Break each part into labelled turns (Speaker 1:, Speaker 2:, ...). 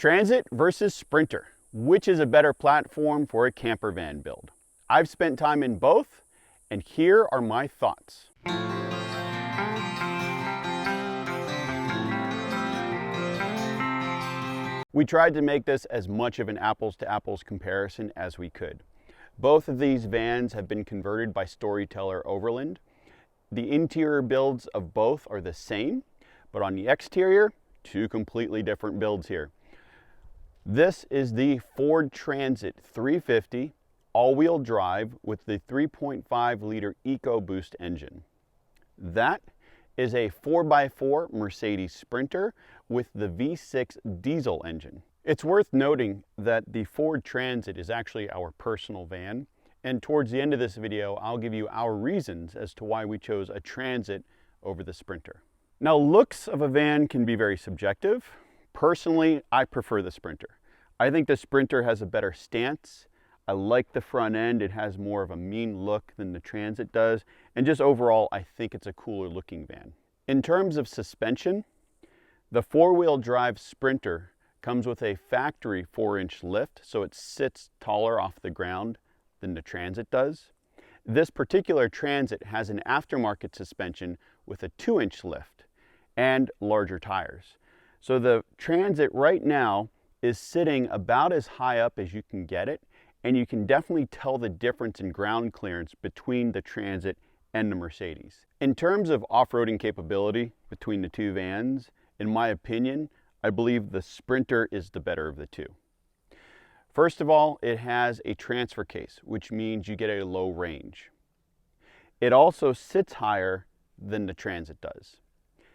Speaker 1: Transit versus Sprinter. Which is a better platform for a camper van build? I've spent time in both, and here are my thoughts. We tried to make this as much of an apples to apples comparison as we could. Both of these vans have been converted by Storyteller Overland. The interior builds of both are the same, but on the exterior, two completely different builds here. This is the Ford Transit 350 all-wheel drive with the 3.5 liter EcoBoost engine. That is a 4x4 Mercedes Sprinter with the V6 diesel engine. It's worth noting that the Ford Transit is actually our personal van, and towards the end of this video I'll give you our reasons as to why we chose a Transit over the Sprinter. Now, looks of a van can be very subjective. Personally, I prefer the Sprinter. I think the Sprinter has a better stance. I like the front end. It has more of a mean look than the Transit does. And just overall, I think it's a cooler looking van. In terms of suspension, the four-wheel drive Sprinter comes with a factory 4-inch lift, so it sits taller off the ground than the Transit does. This particular Transit has an aftermarket suspension with a 2-inch lift and larger tires. So the Transit right now is sitting about as high up as you can get it, and you can definitely tell the difference in ground clearance between the Transit and the Mercedes. In terms of off-roading capability between the two vans, in my opinion, I believe the Sprinter is the better of the two. First of all, it has a transfer case, which means you get a low range. It also sits higher than the Transit does.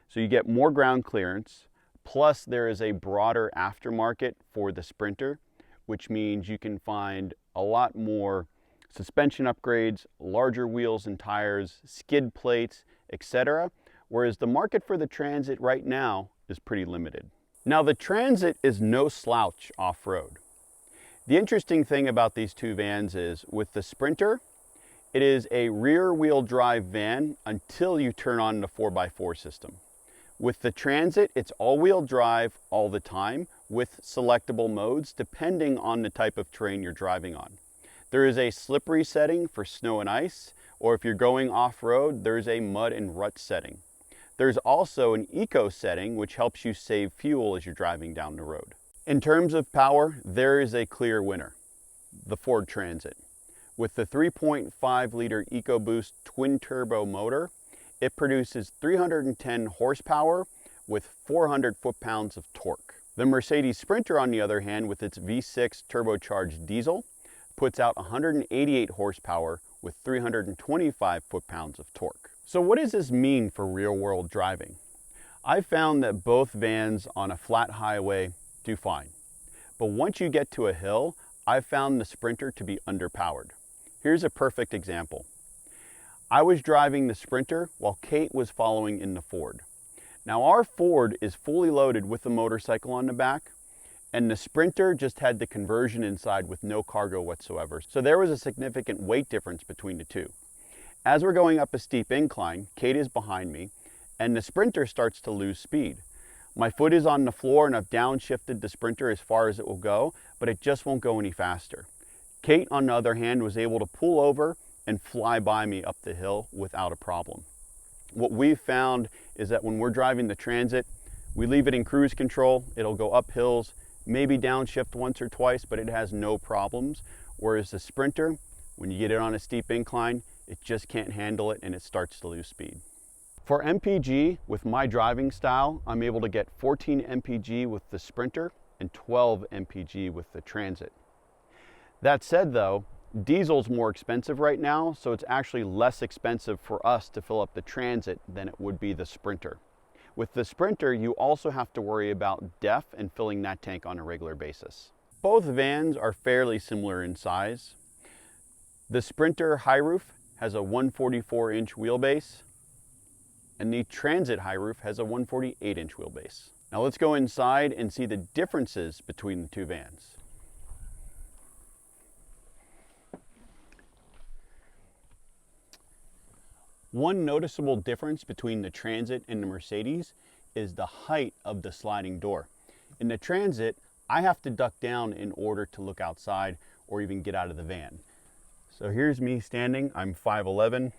Speaker 1: So you get more ground clearance, plus there is a broader aftermarket for the Sprinter, which means you can find a lot more suspension upgrades, larger wheels and tires, skid plates, etc. Whereas the market for the Transit right now is pretty limited. Now, the Transit is no slouch off-road. The interesting thing about these two vans is with the Sprinter, it is a rear-wheel drive van until you turn on the 4x4 system. With the Transit, it's all-wheel drive all the time with selectable modes depending on the type of terrain you're driving on. There is a slippery setting for snow and ice, or if you're going off-road, there's a mud and rut setting. There's also an eco setting which helps you save fuel as you're driving down the road. In terms of power, there is a clear winner, the Ford Transit. With the 3.5 liter EcoBoost twin turbo motor, it produces 310 horsepower with 400 foot-pounds of torque. The Mercedes Sprinter, on the other hand, with its V6 turbocharged diesel, puts out 188 horsepower with 325 foot-pounds of torque. So what does this mean for real-world driving? I've found that both vans on a flat highway do fine. But once you get to a hill, I've found the Sprinter to be underpowered. Here's a perfect example. I was driving the Sprinter while Kate was following in the Ford. Now, our Ford is fully loaded with the motorcycle on the back, and the Sprinter just had the conversion inside with no cargo whatsoever. So there was a significant weight difference between the two. As we're going up a steep incline, Kate is behind me, and the Sprinter starts to lose speed. My foot is on the floor and I've downshifted the Sprinter as far as it will go, but it just won't go any faster. Kate, on the other hand, was able to pull over and fly by me up the hill without a problem. What we've found is that when we're driving the Transit, we leave it in cruise control, it'll go up hills, maybe downshift once or twice, but it has no problems. Whereas the Sprinter, when you get it on a steep incline, it just can't handle it and it starts to lose speed. For MPG, with my driving style, I'm able to get 14 MPG with the Sprinter and 12 MPG with the Transit. That said though, diesel's more expensive right now, so it's actually less expensive for us to fill up the Transit than it would be the Sprinter. With the Sprinter, you also have to worry about DEF and filling that tank on a regular basis. Both vans are fairly similar in size. The Sprinter high roof has a 144-inch wheelbase, and the Transit high roof has a 148-inch wheelbase. Now let's go inside and see the differences between the two vans. One noticeable difference between the Transit and the Mercedes is the height of the sliding door. In the Transit, I have to duck down in order to look outside or even get out of the van. So here's me standing, I'm 5'11".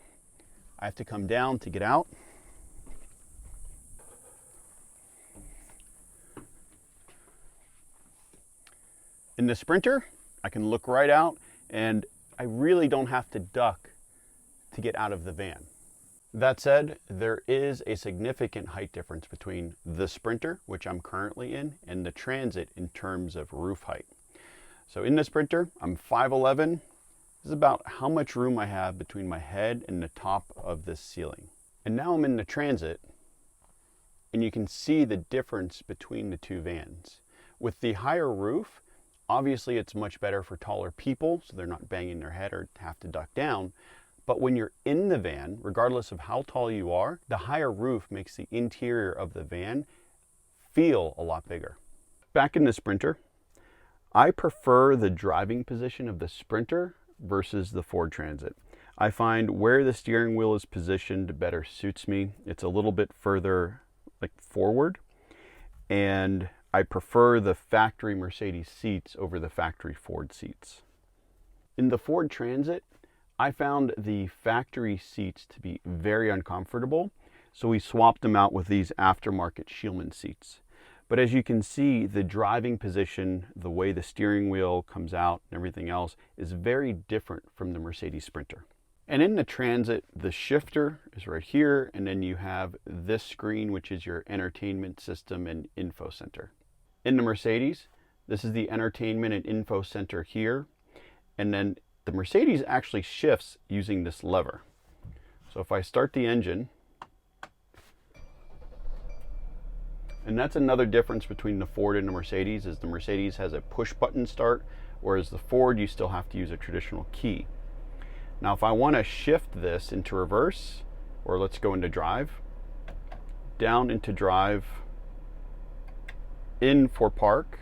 Speaker 1: I have to come down to get out. In the Sprinter, I can look right out and I really don't have to duck to get out of the van. That said, there is a significant height difference between the Sprinter, which I'm currently in, and the Transit in terms of roof height. So in the Sprinter, I'm 5'11". This is about how much room I have between my head and the top of this ceiling. And now I'm in the Transit, and you can see the difference between the two vans. With the higher roof, obviously it's much better for taller people, so they're not banging their head or have to duck down. But when you're in the van, regardless of how tall you are, the higher roof makes the interior of the van feel a lot bigger. Back in the Sprinter, I prefer the driving position of the Sprinter versus the Ford Transit. I find where the steering wheel is positioned better suits me. It's a little bit further forward, and I prefer the factory Mercedes seats over the factory Ford seats. In the Ford Transit, I found the factory seats to be very uncomfortable, so we swapped them out with these aftermarket Shieldman seats. But as you can see, the driving position, the way the steering wheel comes out and everything else is very different from the Mercedes Sprinter. And in the Transit, the shifter is right here, and then you have this screen, which is your entertainment system and info center. In the Mercedes, this is the entertainment and info center here, and then the Mercedes actually shifts using this lever. So if I start the engine, and that's another difference between the Ford and the Mercedes, is the Mercedes has a push button start, whereas the Ford you still have to use a traditional key. Now if I want to shift this into reverse, or let's go into drive, down into drive, in for park,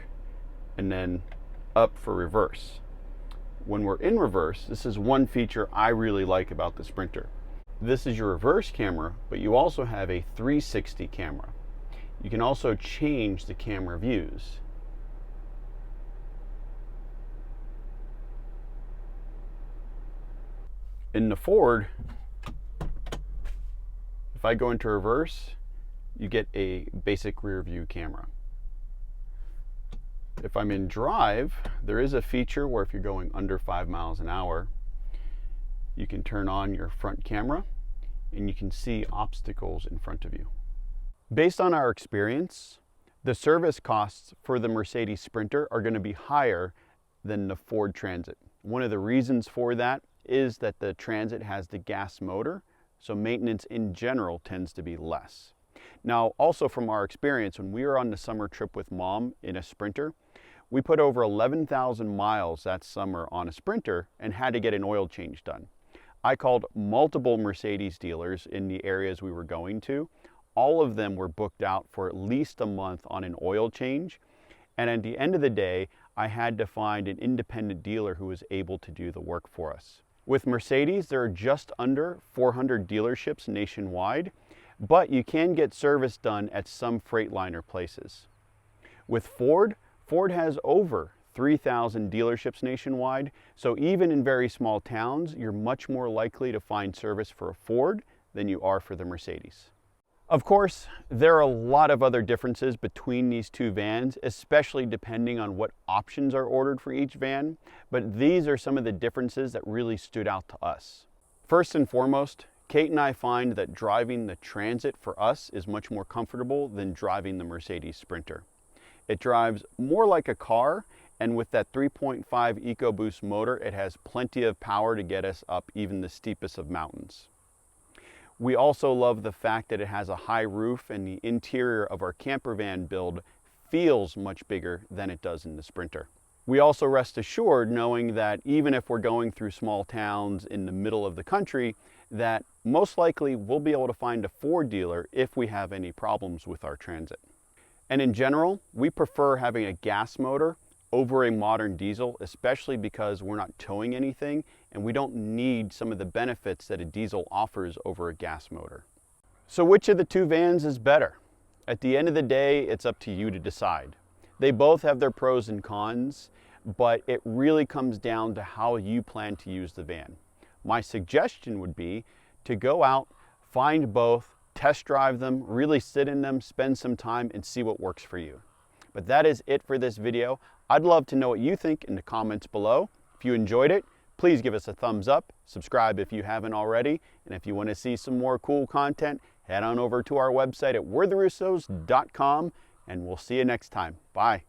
Speaker 1: and then up for reverse. When we're in reverse, this is one feature I really like about the Sprinter. This is your reverse camera, but you also have a 360 camera. You can also change the camera views. In the Ford, if I go into reverse, you get a basic rear view camera. If I'm in drive, there is a feature where if you're going under 5 miles an hour, you can turn on your front camera and you can see obstacles in front of you. Based on our experience, the service costs for the Mercedes Sprinter are going to be higher than the Ford Transit. One of the reasons for that is that the Transit has the gas motor, so maintenance in general tends to be less. Now, also from our experience, when we were on the summer trip with Mom in a Sprinter, we put over 11,000 miles that summer on a Sprinter and had to get an oil change done. I called multiple Mercedes dealers in the areas we were going to. All of them were booked out for at least a month on an oil change. And at the end of the day, I had to find an independent dealer who was able to do the work for us. With Mercedes, there are just under 400 dealerships nationwide, but you can get service done at some Freightliner places. With Ford, Ford has over 3,000 dealerships nationwide, so even in very small towns, you're much more likely to find service for a Ford than you are for the Mercedes. Of course, there are a lot of other differences between these two vans, especially depending on what options are ordered for each van, but these are some of the differences that really stood out to us. First and foremost, Kate and I find that driving the Transit for us is much more comfortable than driving the Mercedes Sprinter. It drives more like a car, and with that 3.5 EcoBoost motor, it has plenty of power to get us up even the steepest of mountains. We also love the fact that it has a high roof and the interior of our camper van build feels much bigger than it does in the Sprinter. We also rest assured knowing that even if we're going through small towns in the middle of the country, that most likely we'll be able to find a Ford dealer if we have any problems with our Transit. And in general, we prefer having a gas motor over a modern diesel, especially because we're not towing anything and we don't need some of the benefits that a diesel offers over a gas motor. So which of the two vans is better? At the end of the day, it's up to you to decide. They both have their pros and cons, but it really comes down to how you plan to use the van. My suggestion would be to go out, find both, test drive them, really sit in them, spend some time and see what works for you. But that is it for this video. I'd love to know what you think in the comments below. If you enjoyed it, please give us a thumbs up, subscribe if you haven't already, and if you want to see some more cool content, head on over to our website at we'retherussos.com, and we'll see you next time. Bye.